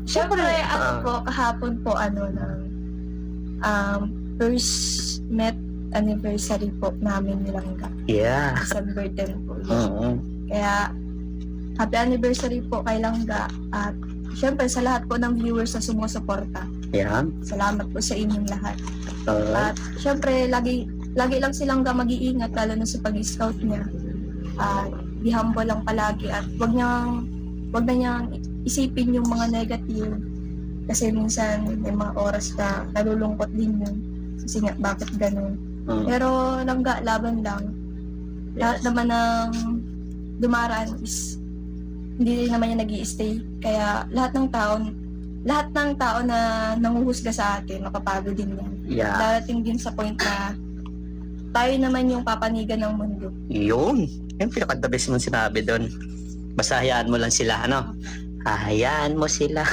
Siyempre, Siyempre, po, kahapon po, first met anniversary po namin ni Langga. yeah. December 10 po yun. Oo. Kaya, happy anniversary po kay Langga. At siyempre, sa lahat po ng viewers na sumusuporta. Yeah. Salamat po sa inyong lahat. Alright. At siyempre, lagi lang si Langga mag-iingat, lalo na sa pag-scout niya. At be humble lang palagi at wag na niyang isipin yung mga negative. Kasi minsan may mga oras na nalulungkot din yun. Kasi nga, bakit ganun? Pero Langga, laban lang. Lahat naman ng dumaraan is hindi rin naman yan nag-i-stay. Kaya lahat ng tao na nanguhusga sa atin, mapapagod din yan. Yeah. Darating din sa point na tayo naman yung papanigan ng mundo. Yun. Yung pinaka-the best mong sinabi doon. Basta hayaan mo lang sila, ano? Hayaan mo sila.